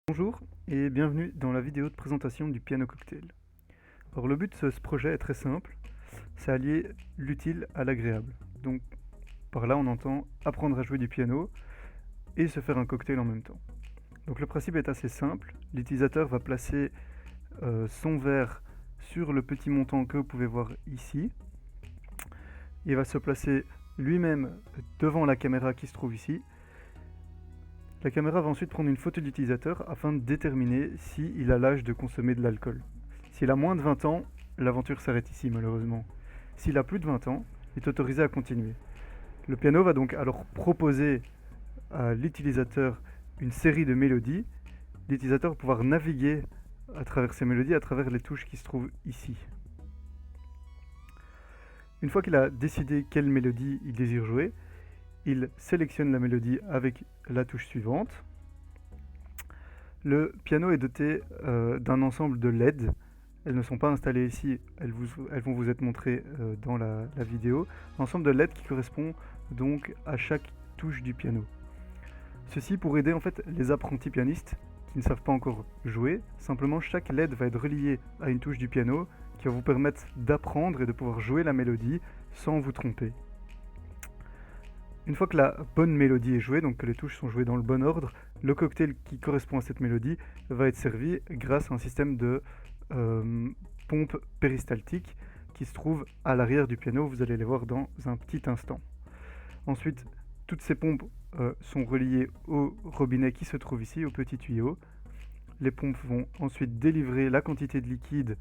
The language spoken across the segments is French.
Bonjour et bienvenue dans la vidéo de présentation du piano cocktail. Alors le but de ce projet est très simple, c'est allier l'utile à l'agréable. Donc par là on entend apprendre à jouer du piano et se faire un cocktail en même temps. Donc le principe est assez simple, l'utilisateur va placer son verre sur le petit montant que vous pouvez voir ici. Il va se placer lui-même devant la caméra qui se trouve ici. La caméra va ensuite prendre une photo de l'utilisateur afin de déterminer s'il a l'âge de consommer de l'alcool. S'il a moins de 20 ans, l'aventure s'arrête ici malheureusement. S'il a plus de 20 ans, il est autorisé à continuer. Le piano va donc alors proposer à l'utilisateur une série de mélodies. L'utilisateur va pouvoir naviguer à travers ces mélodies, à travers les touches qui se trouvent ici. Une fois qu'il a décidé quelle mélodie il désire jouer, il sélectionne la mélodie avec la touche suivante. Le piano est doté d'un ensemble de LED. Elles ne sont pas installées ici, elles vont vous être montrées dans la vidéo. Un ensemble de LED qui correspond donc à chaque touche du piano. Ceci pour aider en fait les apprentis pianistes qui ne savent pas encore jouer. Simplement chaque LED va être relié à une touche du piano qui va vous permettre d'apprendre et de pouvoir jouer la mélodie sans vous tromper. Une fois que la bonne mélodie est jouée, donc que les touches sont jouées dans le bon ordre, le cocktail qui correspond à cette mélodie va être servi grâce à un système de pompe péristaltique qui se trouve à l'arrière du piano. Vous allez les voir dans un petit instant. Ensuite, toutes ces pompes sont reliées au robinet qui se trouve ici, au petit tuyau. Les pompes vont ensuite délivrer la quantité de liquide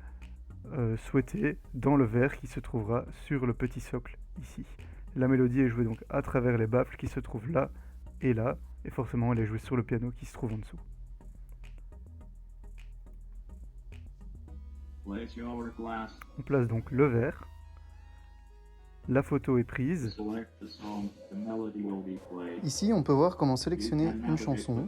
souhaitée dans le verre qui se trouvera sur le petit socle ici. La mélodie est jouée donc à travers les baffles qui se trouvent là, et forcément elle est jouée sur le piano qui se trouve en dessous. On place donc le verre, la photo est prise. Ici, on peut voir comment sélectionner une chanson.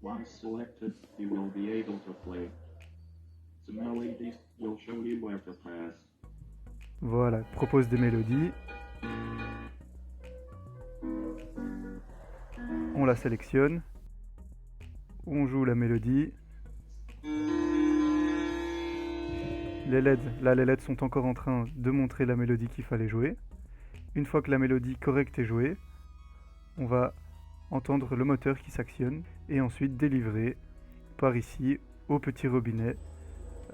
Once selected, you will be able to play. The melody will show you where to press. Voilà, propose des mélodies. On la sélectionne. On joue la mélodie. Les LED sont encore en train de montrer la mélodie qu'il fallait jouer. Une fois que la mélodie correcte est jouée, on va entendre le moteur qui s'actionne et ensuite délivrer par ici au petit robinet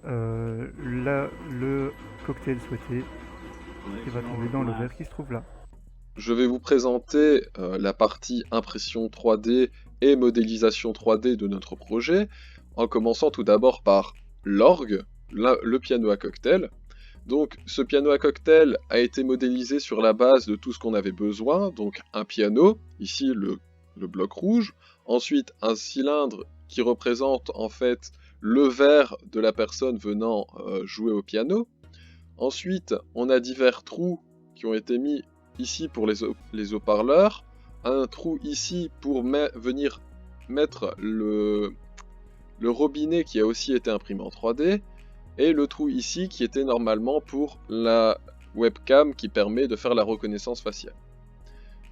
le cocktail souhaité qui va tomber dans le verre qui se trouve là. Je vais vous présenter la partie impression 3D et modélisation 3D de notre projet, en commençant tout d'abord par l'orgue, le piano à cocktail. Donc ce piano à cocktail a été modélisé sur la base de tout ce qu'on avait besoin, donc un piano, ici le bloc rouge, ensuite un cylindre qui représente en fait le verre de la personne venant jouer au piano. Ensuite on a divers trous qui ont été mis ici pour les haut-parleurs, un trou ici pour venir mettre le robinet qui a aussi été imprimé en 3D, et le trou ici qui était normalement pour la webcam qui permet de faire la reconnaissance faciale.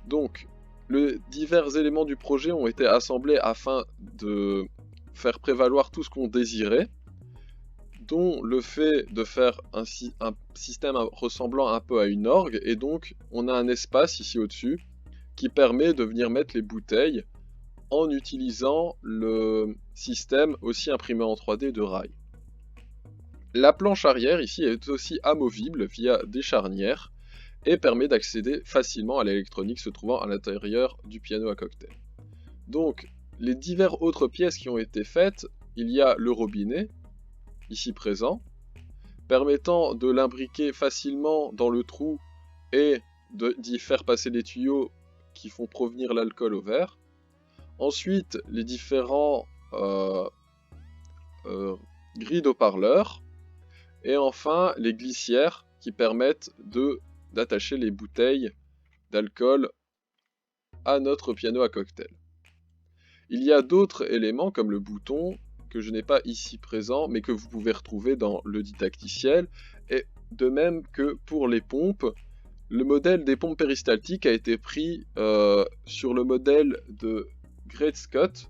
Donc, les divers éléments du projet ont été assemblés afin de faire prévaloir tout ce qu'on désirait, dont le fait de faire un système ressemblant un peu à une orgue, et donc on a un espace ici au-dessus qui permet de venir mettre les bouteilles en utilisant le système aussi imprimé en 3D de rail. La planche arrière ici est aussi amovible via des charnières et permet d'accéder facilement à l'électronique se trouvant à l'intérieur du piano à cocktail. Donc, les diverses autres pièces qui ont été faites, il y a le robinet, ici présent, permettant de l'imbriquer facilement dans le trou et d'y faire passer les tuyaux qui font provenir l'alcool au verre. Ensuite, les différents grilles haut-parleurs. Et enfin, les glissières qui permettent d'attacher les bouteilles d'alcool à notre piano à cocktail. Il y a d'autres éléments comme le bouton que je n'ai pas ici présent, mais que vous pouvez retrouver dans le didacticiel. Et de même que pour les pompes, le modèle des pompes péristaltiques a été pris sur le modèle de Great Scott.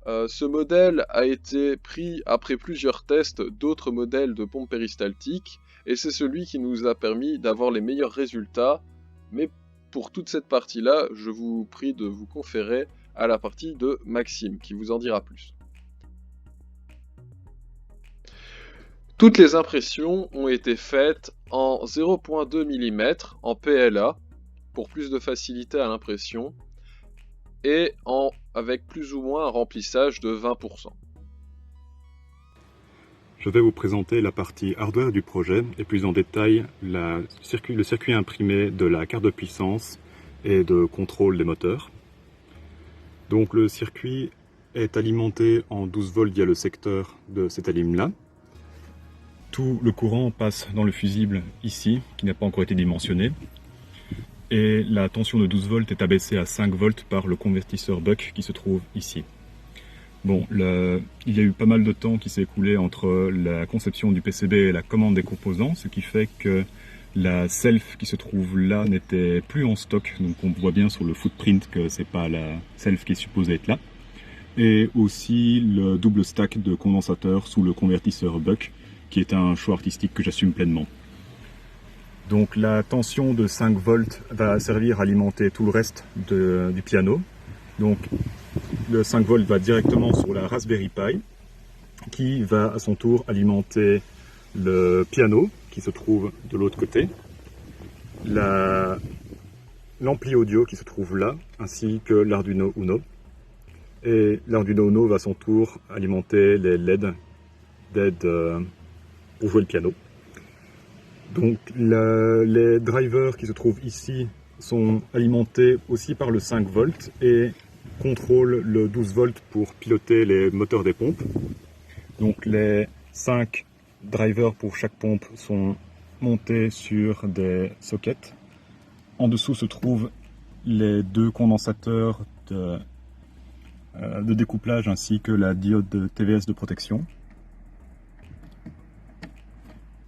Ce modèle a été pris après plusieurs tests d'autres modèles de pompes péristaltiques, et c'est celui qui nous a permis d'avoir les meilleurs résultats. Mais pour toute cette partie-là, je vous prie de vous conférer à la partie de Maxime, qui vous en dira plus. Toutes les impressions ont été faites en 0.2 mm en PLA, pour plus de facilité à l'impression, et avec plus ou moins un remplissage de 20%. Je vais vous présenter la partie hardware du projet et plus en détail le circuit imprimé de la carte de puissance et de contrôle des moteurs. Donc le circuit est alimenté en 12 volts via le secteur de cette alim-là. Tout le courant passe dans le fusible ici, qui n'a pas encore été dimensionné. Et la tension de 12 volts est abaissée à 5 volts par le convertisseur buck qui se trouve ici. Bon, il y a eu pas mal de temps qui s'est écoulé entre la conception du PCB et la commande des composants, ce qui fait que la self qui se trouve là n'était plus en stock, donc on voit bien sur le footprint que c'est pas la self qui est supposée être là. Et aussi le double stack de condensateurs sous le convertisseur buck, qui est un choix artistique que j'assume pleinement. Donc la tension de 5 volts va servir à alimenter tout le reste du piano. Donc le 5 volts va directement sur la Raspberry Pi, qui va à son tour alimenter le piano, qui se trouve de l'autre côté, l'ampli audio qui se trouve là, ainsi que l'Arduino Uno. Et l'Arduino Uno va à son tour alimenter les LED d'aide pour jouer le piano. Donc les drivers qui se trouvent ici sont alimentés aussi par le 5 volts et contrôlent le 12 volts pour piloter les moteurs des pompes. Donc les 5 drivers pour chaque pompe sont montés sur des sockets. En dessous se trouvent les 2 condensateurs de découplage ainsi que la diode de TVS de protection.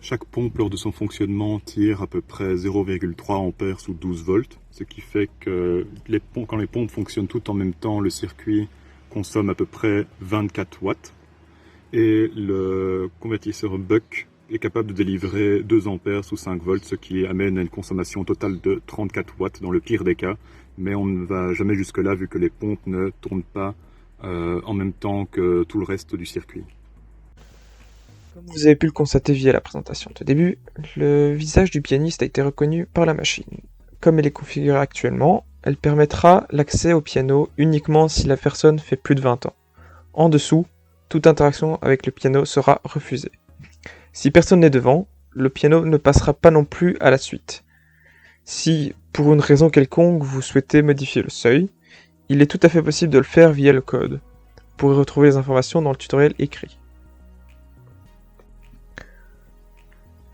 Chaque pompe lors de son fonctionnement tire à peu près 0,3 ampères sous 12 volts, ce qui fait que quand les pompes fonctionnent toutes en même temps, le circuit consomme à peu près 24 watts. Et le convertisseur buck est capable de délivrer 2 ampères sous 5 volts, ce qui amène à une consommation totale de 34 watts dans le pire des cas. Mais on ne va jamais jusque-là vu que les pompes ne tournent pas en même temps que tout le reste du circuit. Comme vous avez pu le constater via la présentation de début, le visage du pianiste a été reconnu par la machine. Comme elle est configurée actuellement, elle permettra l'accès au piano uniquement si la personne fait plus de 20 ans. En dessous, toute interaction avec le piano sera refusée. Si personne n'est devant, le piano ne passera pas non plus à la suite. Si, pour une raison quelconque, vous souhaitez modifier le seuil, il est tout à fait possible de le faire via le code. Vous pourrez retrouver les informations dans le tutoriel écrit.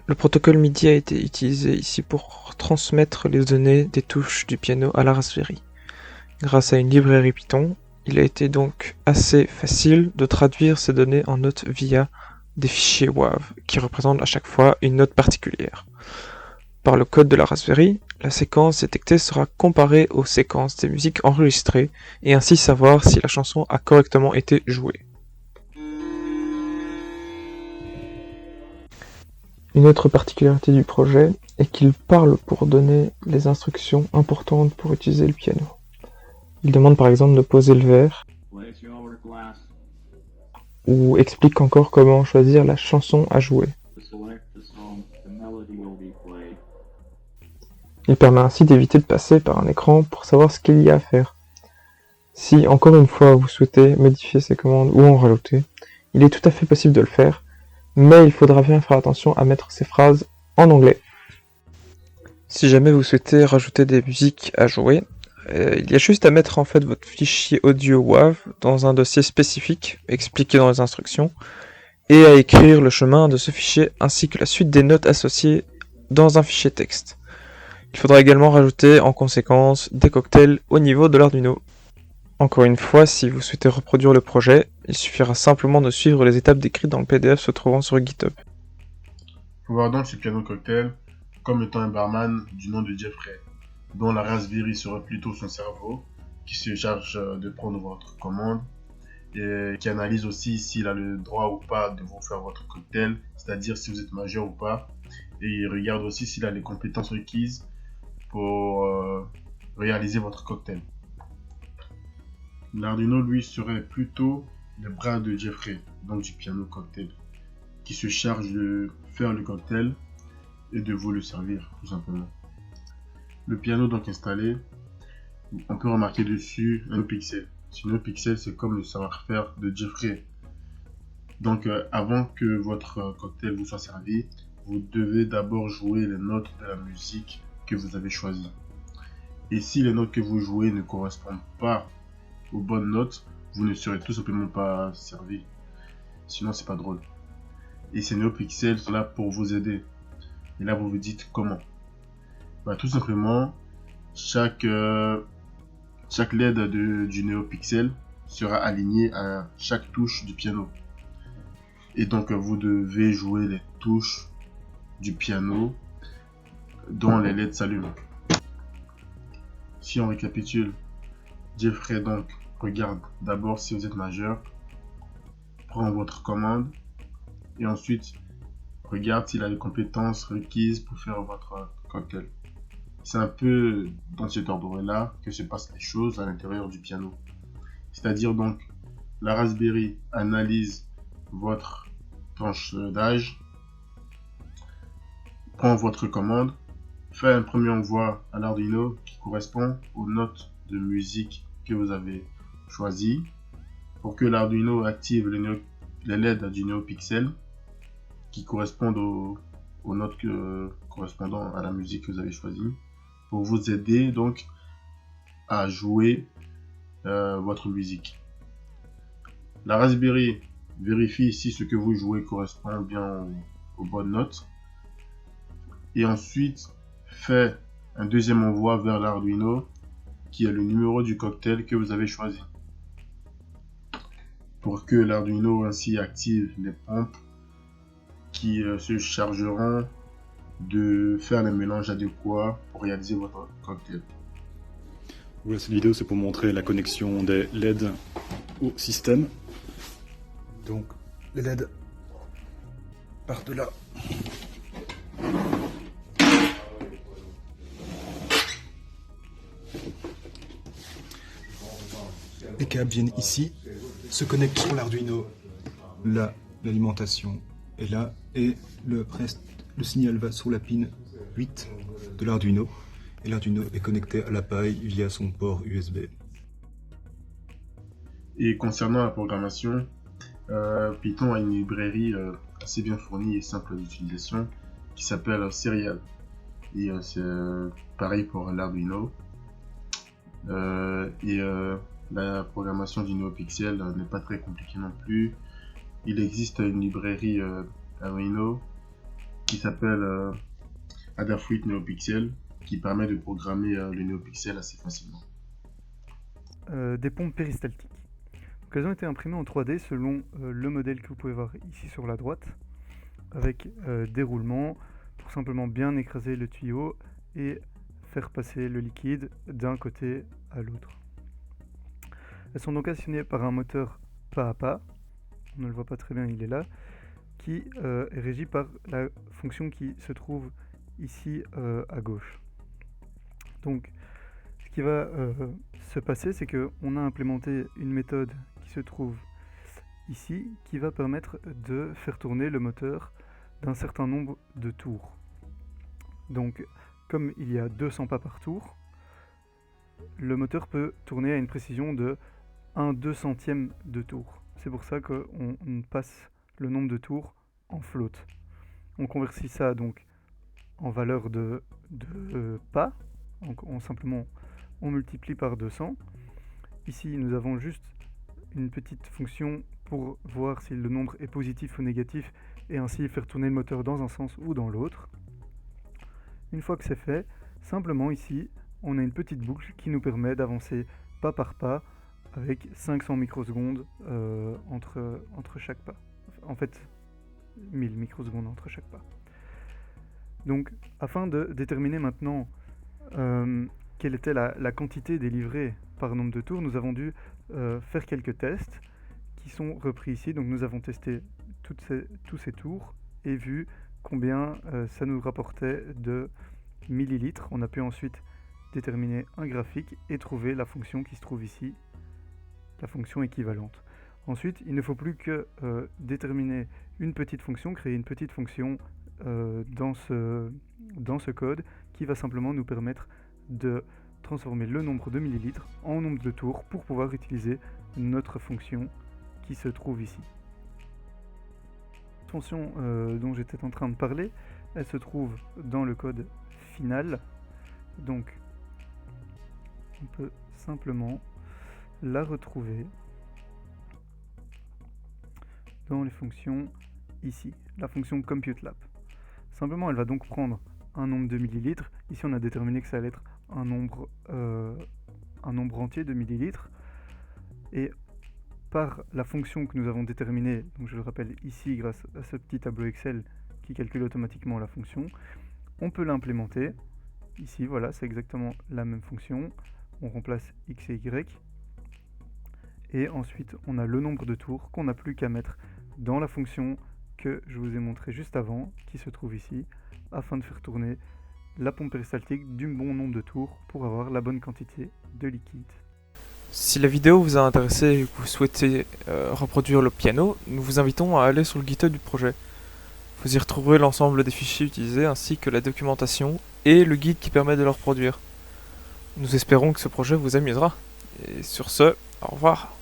Le protocole MIDI a été utilisé ici pour transmettre les données des touches du piano à la Raspberry. Grâce à une librairie Python, il a été donc assez facile de traduire ces données en notes via des fichiers WAV, qui représentent à chaque fois une note particulière. Par le code de la Raspberry, la séquence détectée sera comparée aux séquences des musiques enregistrées, et ainsi savoir si la chanson a correctement été jouée. Une autre particularité du projet est qu'il parle pour donner les instructions importantes pour utiliser le piano. Il demande par exemple de poser le verre, ou explique encore comment choisir la chanson à jouer. Il permet ainsi d'éviter de passer par un écran pour savoir ce qu'il y a à faire. Si encore une fois vous souhaitez modifier ces commandes ou en rajouter, il est tout à fait possible de le faire, mais il faudra bien faire attention à mettre ces phrases en anglais. Si jamais vous souhaitez rajouter des musiques à jouer, il y a juste à mettre en fait votre fichier audio WAV dans un dossier spécifique, expliqué dans les instructions, et à écrire le chemin de ce fichier ainsi que la suite des notes associées dans un fichier texte. Il faudra également rajouter en conséquence des cocktails au niveau de l'Arduino. Encore une fois, si vous souhaitez reproduire le projet, il suffira simplement de suivre les étapes décrites dans le PDF se trouvant sur GitHub. faut voir donc ce piano cocktail comme étant un barman du nom de Jeffrey, dont la raspberry serait plutôt son cerveau, qui se charge de prendre votre commande et qui analyse aussi s'il a le droit ou pas de vous faire votre cocktail, c'est-à-dire si vous êtes majeur ou pas, et il regarde aussi s'il a les compétences requises pour réaliser votre cocktail. L'Arduino, lui, serait plutôt le bras de Jeffrey, donc du piano cocktail, qui se charge de faire le cocktail et de vous le servir, tout simplement. Le piano donc installé, on peut remarquer dessus un NeoPixel. Ce NeoPixel, c'est comme le savoir-faire de Jeffrey. Donc avant que votre cocktail vous soit servi, vous devez d'abord jouer les notes de la musique que vous avez choisie. Et si les notes que vous jouez ne correspondent pas aux bonnes notes, vous ne serez tout simplement pas servi. Sinon, c'est pas drôle. Et ces NeoPixels sont là pour vous aider. Et là, vous vous dites comment? Tout simplement, chaque LED du NeoPixel sera aligné à chaque touche du piano. Et donc, vous devez jouer les touches du piano dont les LED s'allument. Si on récapitule, Jeffrey donc regarde d'abord si vous êtes majeur, prend votre commande et ensuite regarde s'il a les compétences requises pour faire votre cocktail. C'est un peu dans cet ordre-là que se passent les choses à l'intérieur du piano. C'est-à-dire donc, la Raspberry analyse votre tranche d'âge, prend votre commande, fait un premier envoi à l'Arduino qui correspond aux notes de musique que vous avez choisies pour que l'Arduino active les LED du NeoPixel qui correspondent aux notes correspondant à la musique que vous avez choisie pour vous aider donc à jouer votre musique. La Raspberry vérifie si ce que vous jouez correspond bien aux bonnes notes et ensuite fait un deuxième envoi vers l'Arduino qui est le numéro du cocktail que vous avez choisi pour que l'Arduino ainsi active les pompes qui se chargeront de faire les mélanges adéquats pour réaliser votre cocktail. Voilà, cette vidéo c'est pour montrer la connexion des LED au système. Donc les LED partent de là. Les câbles viennent ici, se connectent sur l'Arduino. Là, l'alimentation est là et le signal va sur la pin 8 de l'Arduino. Et l'Arduino est connecté à la paille via son port USB. Et concernant la programmation, Python a une librairie assez bien fournie et simple d'utilisation qui s'appelle Serial. Et c'est pareil pour l'Arduino. La programmation du NeoPixel n'est pas très compliquée non plus. Il existe une librairie Arduino qui s'appelle Adafruit NeoPixel qui permet de programmer le NeoPixel assez facilement. Des pompes péristaltiques. Donc, elles ont été imprimées en 3D selon le modèle que vous pouvez voir ici sur la droite, avec des roulements pour simplement bien écraser le tuyau et faire passer le liquide d'un côté à l'autre. Elles sont donc assignées par un moteur pas à pas, on ne le voit pas très bien, il est là, qui est régi par la fonction qui se trouve ici à gauche. Donc, ce qui va se passer, c'est qu'on a implémenté une méthode qui se trouve ici, qui va permettre de faire tourner le moteur d'un certain nombre de tours. Donc, comme il y a 200 pas par tour, le moteur peut tourner à une précision de 1/200e de tour. C'est pour ça qu'on passe le nombre de tours en float. On convertit ça donc en valeur de pas. Donc simplement on multiplie par 200. Ici nous avons juste une petite fonction pour voir si le nombre est positif ou négatif et ainsi faire tourner le moteur dans un sens ou dans l'autre. Une fois que c'est fait, simplement ici on a une petite boucle qui nous permet d'avancer pas par pas avec 500 microsecondes entre chaque pas. En fait, 1000 microsecondes entre chaque pas. Donc, afin de déterminer maintenant quelle était la quantité délivrée par nombre de tours, nous avons dû faire quelques tests qui sont repris ici. Donc nous avons testé tous ces tours et vu combien ça nous rapportait de millilitres. On a pu ensuite déterminer un graphique et trouver la fonction qui se trouve ici, la fonction équivalente. Ensuite, il ne faut plus que déterminer une petite fonction, créer une petite fonction dans ce code qui va simplement nous permettre de transformer le nombre de millilitres en nombre de tours pour pouvoir utiliser notre fonction qui se trouve ici. La fonction dont j'étais en train de parler, elle se trouve dans le code final. Donc, on peut simplement la retrouver dans les fonctions ici, la fonction ComputeLab. Simplement, elle va donc prendre un nombre de millilitres. Ici, on a déterminé que ça allait être un nombre entier de millilitres. Et par la fonction que nous avons déterminée, donc je le rappelle ici grâce à ce petit tableau Excel qui calcule automatiquement la fonction, on peut l'implémenter. Ici, voilà, c'est exactement la même fonction. On remplace x et y. Et ensuite, on a le nombre de tours qu'on n'a plus qu'à mettre dans la fonction que je vous ai montré juste avant, qui se trouve ici, afin de faire tourner la pompe péristaltique du bon nombre de tours pour avoir la bonne quantité de liquide. Si la vidéo vous a intéressé et que vous souhaitez reproduire le piano, nous vous invitons à aller sur le GitHub du projet. Vous y retrouverez l'ensemble des fichiers utilisés ainsi que la documentation et le guide qui permet de le reproduire. Nous espérons que ce projet vous amusera. Et sur ce, au revoir.